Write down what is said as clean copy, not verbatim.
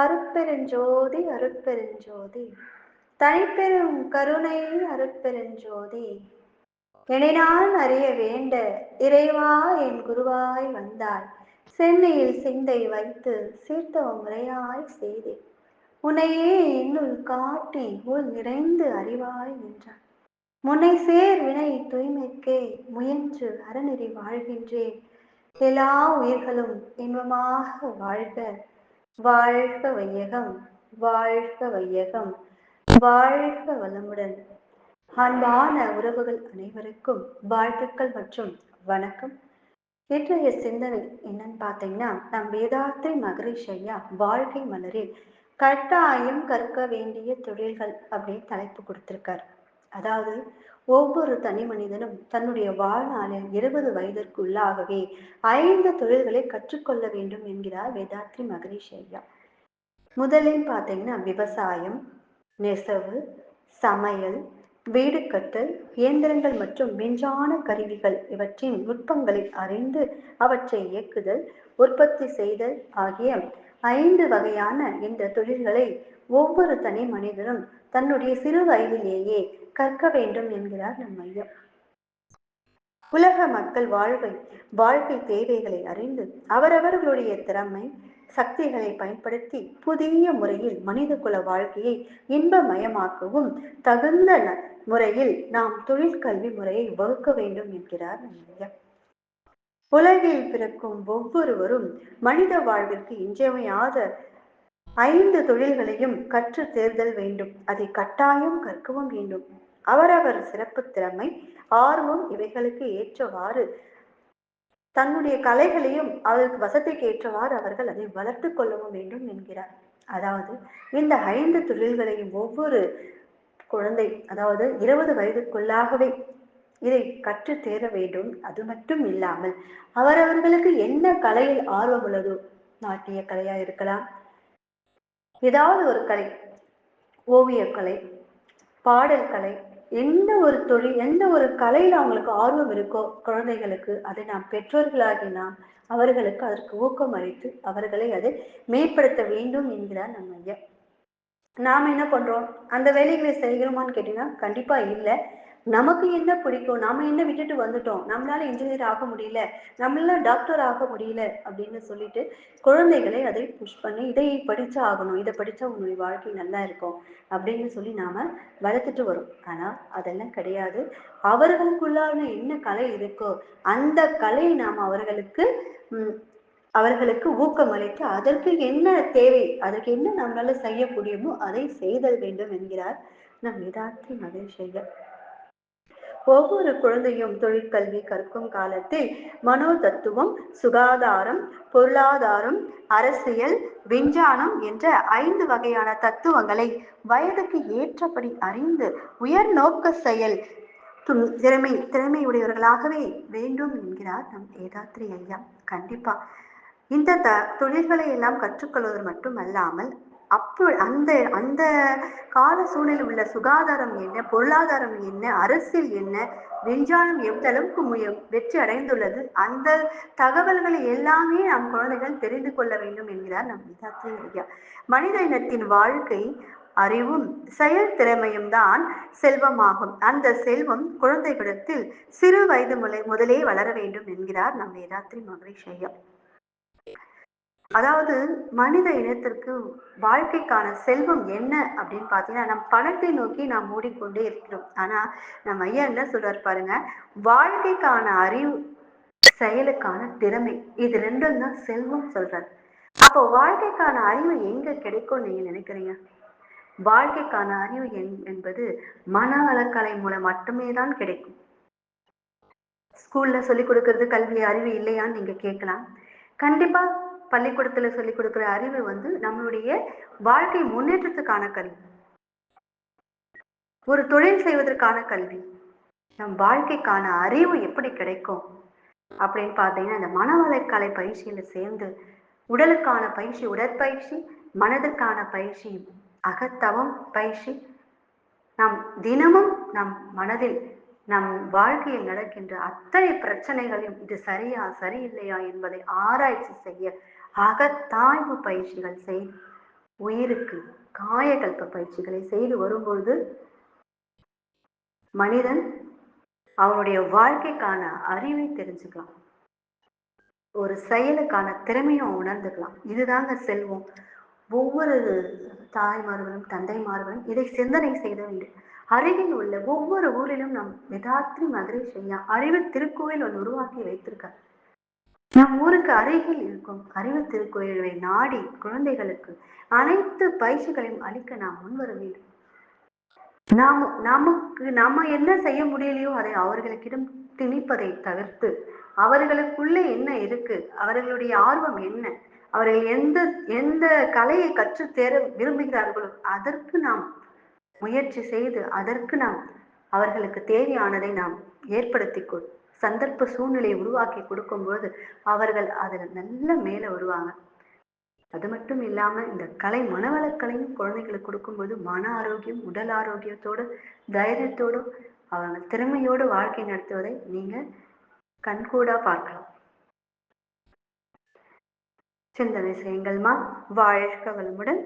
அருட்பெருஞ்சோதி அருட்பெருஞ்சோதி தனிப்பெரும் கருணை அருட்பெருஞ்சோதி எனினான் அறிய வேண்ட இறைவா என் குருவாய் வந்தாய் சென்னையில் சிந்தை வைத்து சீர்த்தவ முறையாய் செய்தே உன்னையே என்னுள் காட்டி உள் நிறைந்து அறிவாய் நின்றான் முன்னை சேர் வினை தூய்மைக்கே முயன்று அறநெறி வாழ்கின்றேன் எல்லா உயிர்களும் இன்பமாக வாழ்க வாழ்க வையகம் வாழ்க வையகம் வாழ்க வளமுடன். அன்பான உறவுகள் அனைவருக்கும் வாழ்த்துக்கள் மற்றும் வணக்கம். இன்றைய சிந்தனை என்னன்னு பார்த்தீங்கன்னா, நம் வேதாத்ரி மகரிஷி ஐயா வாழ்க்கை மலரில் கட்டாயம் கற்க வேண்டிய தொழில்கள் அப்படின்னு தலைப்பு கொடுத்திருக்காரு. அதாவது ஒவ்வொரு தனி மனிதனும் தன்னுடைய வாழ்நாளில் 20 வயதிற்குள்ளாகவே 5 தொழில்களை கற்றுக்கொள்ள வேண்டும் என்கிறார் வேதாத்ரி மகரிஷி ஐயா. முதலில் பார்த்தீங்கன்னா விவசாயம், நெசவு, சமையல், வீடு கட்டல், இயந்திரங்கள் மற்றும் விஞ்ஞான கருவிகள் இவற்றின் நுட்பங்களை அறிந்து அவற்றை இயக்குதல், உற்பத்தி செய்தல் ஆகிய 5 வகையான இந்த தொழில்களை ஒவ்வொரு தனி மனிதனும் தன்னுடைய சிறு வயதிலேயே கற்க வேண்டும் என்கிறார் நம் ஐயா. உலக மக்கள் வாழ்க்கை தேவைகளை அறிந்து அவரவர்களுடைய திறமை சக்திகளை பயன்படுத்தி புதிய முறையில் மனித குல வாழ்க்கையை இன்பமயமாக்கவும் தகுந்த முறையில் நாம் தொழிற்கல்வி முறையை வகுக்க வேண்டும் என்கிறார் ஐயா. உலகில் பிறக்கும் ஒவ்வொருவரும் மனித வாழ்விற்கு இன்றியமையாத 5 தொழில்களையும் கற்று தேர்தல் வேண்டும். அதை கட்டாயம் கற்கவும் வேண்டும். அவரவர் சிறப்பு திறமை ஆர்வம் இவைகளுக்கு ஏற்றவாறு தன்னுடைய கலைகளையும் அதற்கு வசதிக்கு ஏற்றவாறு அவர்கள் அதை வளர்த்து கொள்ளவும் வேண்டும் என்கிறார். அதாவது இந்த 5 தொழில்களையும் ஒவ்வொரு குழந்தை, அதாவது 20 வயதுக்குள்ளாகவே இதை கற்று தேர வேண்டும். அது மட்டும் இல்லாமல் அவரவர்களுக்கு என்ன கலையில் ஆர்வம் உள்ளதோ, நாட்டிய கலையா இருக்கலாம், ஏதாவது ஒரு கலை, ஓவியக்கலை, பாடல் கலை, எந்த ஒரு தொழில், எந்த ஒரு கலையில அவங்களுக்கு ஆர்வம் இருக்கோ குழந்தைகளுக்கு, அதை நாம் பெற்றோர்களாகி நாம் அவர்களுக்கு அதற்கு ஊக்கம் அளித்து அவர்களை அதை மேம்படுத்த வேண்டும் என்கிறார் நம்ம ஐயா. நாம என்ன பண்றோம், அந்த வேலைகளை செய்கிறோமான்னு கேட்டீங்கன்னா கண்டிப்பா இல்லை. நமக்கு என்ன பிடிக்கும், நாம என்ன விட்டுட்டு வந்துட்டோம், நம்மளால இன்ஜினியர் ஆக முடியல, நம்மளால டாக்டர் ஆக முடியல அப்படின்னு சொல்லிட்டு குழந்தைகளை அதை புஷ் பண்ணி இதை படிச்சா ஆகணும், இதை படிச்சா உங்களுடைய வாழ்க்கை நல்லா இருக்கும் அப்படின்னு சொல்லி நாம வளர்த்துட்டு வரோம். ஆனா அதெல்லாம் கிடையாது. அவர்களுக்குள்ளான என்ன கலை இருக்கோ அந்த கலையை நாம் அவர்களுக்கு ஊக்கமளித்து அதற்கு என்ன தேவை, அதற்கு என்ன நம்மளால செய்ய முடியுமோ அதை செய்தல் வேண்டும் என்கிறார் நம் வேதாத்ரி மகரிஷி ஐயா. ஒவ்வொரு குழந்தையும் தொழிற்கல்வி கற்கும் காலத்தில் மனோ தத்துவம், சுகாதாரம், பொருளாதாரம், அரசியல், விஞ்ஞானம் என்ற 5 வகையான தத்துவங்களை வயதுக்கு ஏற்றபடி அறிந்து உயர் நோக்க செயல் திறமையுடையவர்களாகவே வேண்டும் என்கிறார் நம் வேதாத்ரி ஐயா. கண்டிப்பா இந்த தொழில்களை எல்லாம் கற்றுக்கொள்வது மட்டுமல்லாமல் அந்த அந்த கால சூழலில் உள்ள சுகாதாரம் என்ன, பொருளாதாரம் என்ன, அரசியல் என்ன, விஞ்ஞானம் எந்த அளவுக்கு வெற்றி அடைந்துள்ளது, அந்த தகவல்களை எல்லாமே நம் குழந்தைகள் தெரிந்து கொள்ள வேண்டும் என்கிறார் நம் வேதாத்ரி ஐயா. மனித இனத்தின் வாழ்க்கை அறிவும் செயல் திறமையும் தான் செல்வமாகும். அந்த செல்வம் குழந்தைகளிடத்தில் சிறு வயது முதலே வளர வேண்டும் என்கிறார் நம் வேதாத்ரி மகரிஷி ஐயா. அதாவது மனித இனத்திற்கு வாழ்க்கைக்கான செல்வம் என்ன அப்படின்னு பார்த்தீங்கன்னா, நம் பணத்தை நோக்கி நாம் மூடிக்கொண்டே இருக்கிறோம். ஆனா நம்ம ஐயா என்ன சொல்றாரு பாருங்க, வாழ்க்கைக்கான அறிவு, செயலுக்கான திறமை, இது ரெண்டும் தான் செல்வம் சொல்றாரு. அப்போ வாழ்க்கைக்கான அறிவு எங்க கிடைக்கும் நீங்க நினைக்கிறீங்க? வாழ்க்கைக்கான அறிவு என்பது மனவளக்கலை மூலம் மட்டுமே தான் கிடைக்கும். ஸ்கூல்ல சொல்லிக் கொடுக்கறது கல்வி அறிவு இல்லையான்னு நீங்க கேட்கலாம். கண்டிப்பா பள்ளிக்கூடத்துல சொல்லிக் கொடுக்கிற அறிவு நம்மளுடைய வாழ்க்கை முன்னேற்றத்துக்கான கல்வி, ஒரு தொழில் செய்வதற்கான கல்வி. நம் வாழ்க்கைக்கான அறிவு எப்படி கிடைக்கும் அப்படின்னு பார்த்தீங்கன்னா, இந்த மனவளக்கலை பயிற்சியில சேர்ந்து உடலுக்கான பயிற்சி உடற்பயிற்சி, மனதிற்கான பயிற்சி அகத்தவம் பயிற்சி, நாம் தினமும் நம் மனதில் நம் வாழ்க்கையில் நடக்கின்ற அத்தனை பிரச்சனைகளையும் இது சரியா சரியில்லையா என்பதை ஆராய்ச்சி செய்ய அகத்தாய்வு பயிற்சிகள் உயிருக்கு காயகல்ப பயிற்சிகளை செய்து வரும்பொழுது மனிதன் அவனுடைய வாழ்க்கைக்கான அறிவை தெரிஞ்சுக்கலாம். ஒரு செயலுக்கான திறமையும் உணர்ந்துக்கலாம். இதுதாங்க செல்வம். ஒவ்வொரு தாய்மார்களும் தந்தைமார்களும் இதை சிந்தனை செய்த வேண்டும். அருகில் உள்ள ஒவ்வொரு ஊரிலும் நம் வேதாத்ரி மகரிஷி ஐயா அறிவு திருக்கோயில் ஒன்று உருவாக்கி வைத்திருக்கார். நம் ஊருக்கு அருகில் இருக்கும் அறிவு திருக்கோயிலை நாடி குழந்தைகளுக்கு அனைத்து பயிற்சிகளையும் அளிக்க நாம் முன்வர வேண்டும். நம்ம என்ன செய்ய முடியலையோ அதை அவர்களுக்கிடம் திணிப்பதை தவிர்த்து அவர்களுக்குள்ளே என்ன இருக்கு, அவர்களுடைய ஆர்வம் என்ன, அவர்கள் எந்த எந்த கலையை கற்றுத் தேர விரும்புகிறார்களோ அதற்கு நாம் முயற்சி செய்து அதற்கு நாம் அவர்களுக்கு தேவையானதை நாம் ஏற்படுத்தி சந்தர்ப்ப சூழ்நிலையை உருவாக்கி கொடுக்கும்போது அவர்கள் அதில் நல்ல மேல வருவாங்க. அது மட்டும் இல்லாம இந்த கலை மனவளக்கலையும் குழந்தைகளுக்கு கொடுக்கும்போது மன ஆரோக்கியம், உடல் ஆரோக்கியத்தோடு, தைரியத்தோடு அவங்க திறமையோடு வாழ்க்கை நடத்துவதை நீங்க கண்கூடா பார்க்கலாம். சிந்தனை செய்யுங்கள்மா. வாழ்க வளமுடன்.